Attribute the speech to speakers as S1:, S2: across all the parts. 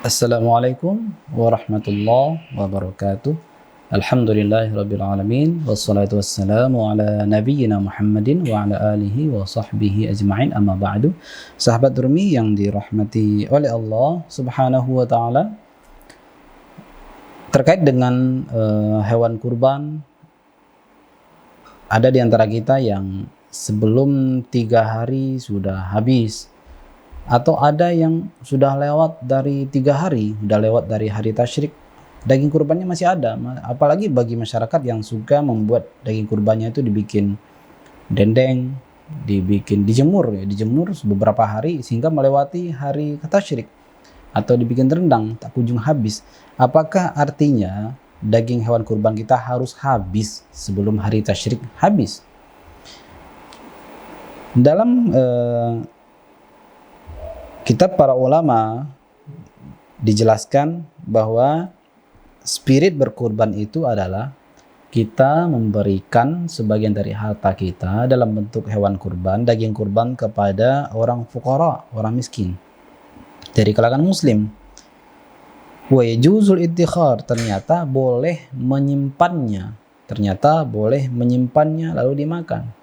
S1: Assalamualaikum warahmatullahi wabarakatuh. Alhamdulillahirabbil alamin wassalatu wassalamu ala nabiyyina Muhammadin wa ala alihi wa sahbihi ajma'in, amma ba'du. Sahabat Durmi yang dirahmati oleh Allah Subhanahu wa taala, terkait dengan hewan kurban, ada di antara kita yang sebelum 3 hari sudah habis, atau ada yang sudah lewat dari 3 hari, sudah lewat dari hari tasyrik, daging kurbannya masih ada. Apalagi bagi masyarakat yang suka membuat daging kurbannya itu dibikin dendeng, dijemur beberapa hari sehingga melewati hari tasyrik, atau dibikin rendang tak kunjung habis. Apakah artinya daging hewan kurban kita harus habis sebelum hari tasyrik habis? Dalam kitab para ulama dijelaskan bahwa spirit berkurban itu adalah kita memberikan sebagian dari harta kita dalam bentuk hewan kurban, daging kurban, kepada orang fuqara, orang miskin dari kalangan muslim. Wa yajuzul iddikhar, ternyata boleh menyimpannya lalu dimakan.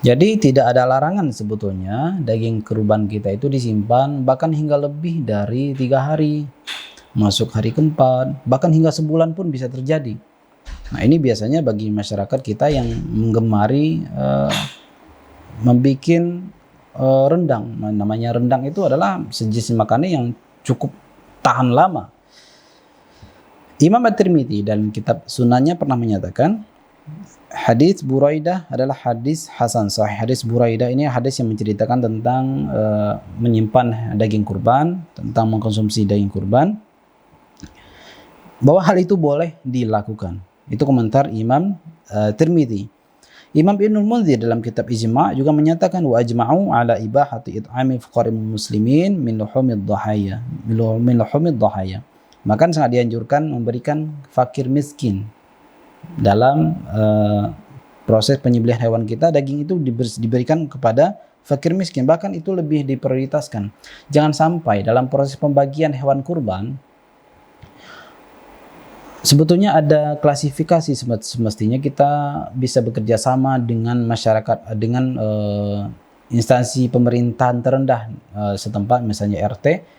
S1: Jadi tidak ada larangan sebetulnya daging kurban kita itu disimpan bahkan hingga lebih dari 3 hari, masuk hari keempat, bahkan hingga sebulan pun bisa terjadi. Nah, ini biasanya bagi masyarakat kita yang menggemari membuat rendang. Namanya rendang itu adalah sejenis makanan yang cukup tahan lama. Imam At-Tirmidzi dalam kitab Sunannya pernah menyatakan hadis Buraidah adalah hadis hasan sahih. Hadis Buraidah ini hadis yang menceritakan tentang menyimpan daging kurban, tentang mengkonsumsi daging kurban, bahwa hal itu boleh dilakukan. Itu komentar Imam Tirmidzi. Imam Ibnul Munzir dalam kitab Ijma' juga menyatakan wa ajma'u ala ibahati it'ami fuqaril muslimin min luhumid dhahaya. Maka sangat dianjurkan memberikan fakir miskin dalam proses penyembelihan hewan kita. Daging itu diberikan kepada fakir miskin, bahkan itu lebih diprioritaskan. Jangan sampai dalam proses pembagian hewan kurban, sebetulnya ada klasifikasi. Semestinya kita bisa bekerja sama dengan masyarakat, dengan instansi pemerintahan terendah setempat, misalnya RT.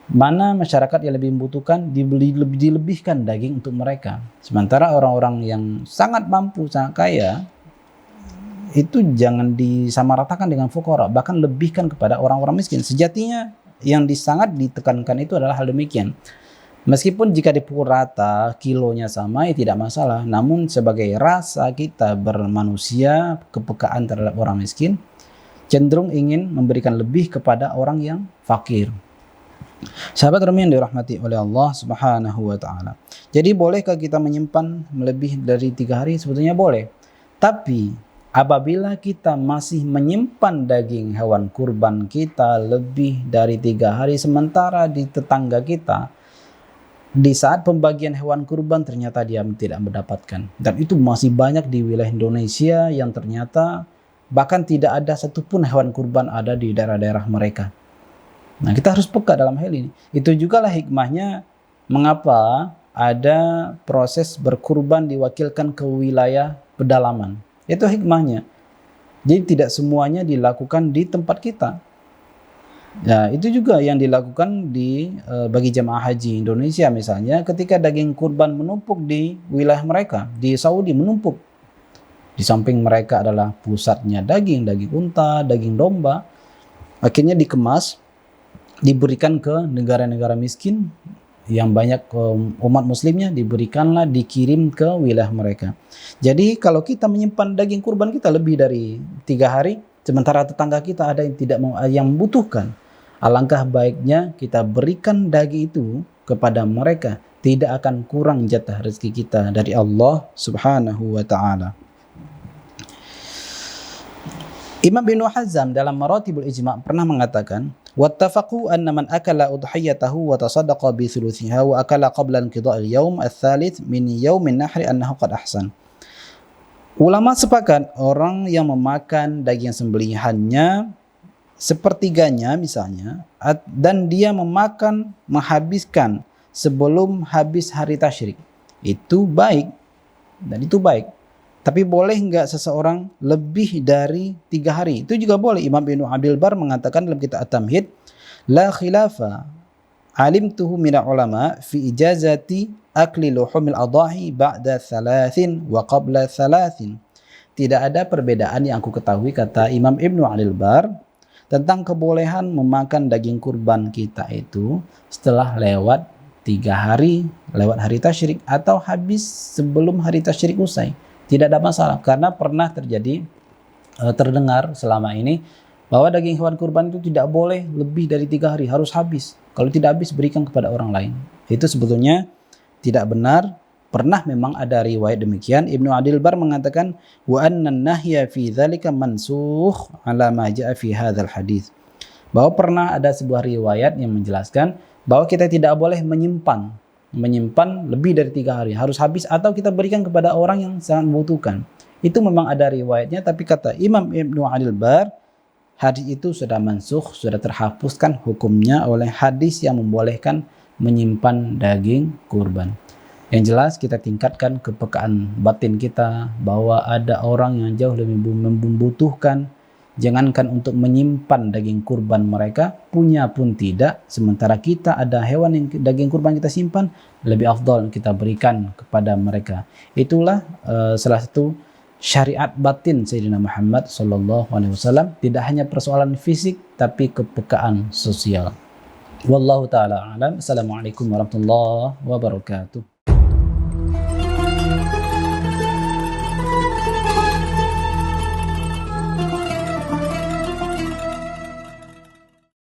S1: Mana masyarakat yang lebih membutuhkan, dilebihkan daging untuk mereka. Sementara orang-orang yang sangat mampu, sangat kaya, itu jangan disamaratakan dengan fuqara, bahkan lebihkan kepada orang-orang miskin. Sejatinya yang sangat ditekankan itu adalah hal demikian. Meskipun jika dipukul rata kilonya sama, ya tidak masalah. Namun sebagai rasa kita bermanusia, kepekaan terhadap orang miskin, cenderung ingin memberikan lebih kepada orang yang fakir. Sahabat Rumi yang dirahmati oleh Allah Subhanahu wa taala. Jadi bolehkah kita menyimpan lebih dari 3 hari? Sebetulnya boleh. Tapi apabila kita masih menyimpan daging hewan kurban kita lebih dari 3 hari, sementara di tetangga kita di saat pembagian hewan kurban ternyata dia tidak mendapatkan, dan itu masih banyak di wilayah Indonesia yang ternyata bahkan tidak ada satupun hewan kurban ada di daerah-daerah mereka. Nah, kita harus peka dalam hal ini. Itu juga lah hikmahnya mengapa ada proses berkurban diwakilkan ke wilayah pedalaman. Itu hikmahnya. Jadi tidak semuanya dilakukan di tempat kita. Ya, itu juga yang dilakukan bagi jemaah haji Indonesia misalnya, ketika daging kurban menumpuk di wilayah mereka, di Saudi menumpuk. Di samping mereka adalah pusatnya daging unta, daging domba. Akhirnya dikemas, diberikan ke negara-negara miskin yang banyak umat muslimnya, dikirim ke wilayah mereka. Jadi kalau kita menyimpan daging kurban kita lebih dari 3 hari, sementara tetangga kita ada yang membutuhkan, alangkah baiknya kita berikan daging itu kepada mereka. Tidak akan kurang jatah rezeki kita dari Allah Subhanahu wa taala. Imam Ibnu Hazm dalam Maratibul Ijma' pernah mengatakan, wattafaqu anna man akala udhiyatahu wa tasaddaqa bi thuluthiha wa akala qabla inqida'il yaum ats-tsalits min yaumin nahri annahu qad ahsan. Ulama sepakat orang yang memakan daging sembelihannya sepertiganya misalnya, dan dia menghabiskan sebelum habis hari tasyrik, itu baik, dan itu baik. Tapi boleh nggak seseorang lebih dari 3 hari? Itu juga boleh. Imam Ibnu Abdul Bar mengatakan dalam kitab At-Tamhid, la khilafa alimtuhu minal ulama fi ijazati akli luhumil adahi ba'da 3 wa qabla 3. Tidak ada perbedaan yang aku ketahui, kata Imam Ibnu Abdul Bar, tentang kebolehan memakan daging kurban kita itu setelah lewat 3 hari, lewat hari tasyrik, atau habis sebelum hari tasyrik usai. Tidak ada masalah, karena pernah terdengar selama ini bahwa daging hewan kurban itu tidak boleh lebih dari 3 hari, harus habis. Kalau tidak habis, berikan kepada orang lain. Itu sebetulnya tidak benar. Pernah memang ada riwayat demikian. Ibnu Abdul Bar mengatakan, wa anna nahya fi dzalika mansukh ala ma jaa fi hadzal hadis. Bahwa pernah ada sebuah riwayat yang menjelaskan bahwa kita tidak boleh menyimpan lebih dari 3 hari, harus habis atau kita berikan kepada orang yang sangat membutuhkan. Itu memang ada riwayatnya, tapi kata Imam Ibnu Abdul Bar, hadis itu sudah mansukh, sudah terhapuskan hukumnya oleh hadis yang membolehkan menyimpan daging kurban. Yang jelas kita tingkatkan kepekaan batin kita bahwa ada orang yang jauh lebih membutuhkan. Jangankan untuk menyimpan daging kurban mereka, punya pun tidak. Sementara kita ada hewan yang daging kurban kita simpan, lebih afdal kita berikan kepada mereka. Itulah salah satu syariat batin Sayyidina Muhammad SAW. Tidak hanya persoalan fisik, tapi kepekaan sosial. Wallahu ta'ala a'lam. Assalamualaikum warahmatullahi wabarakatuh.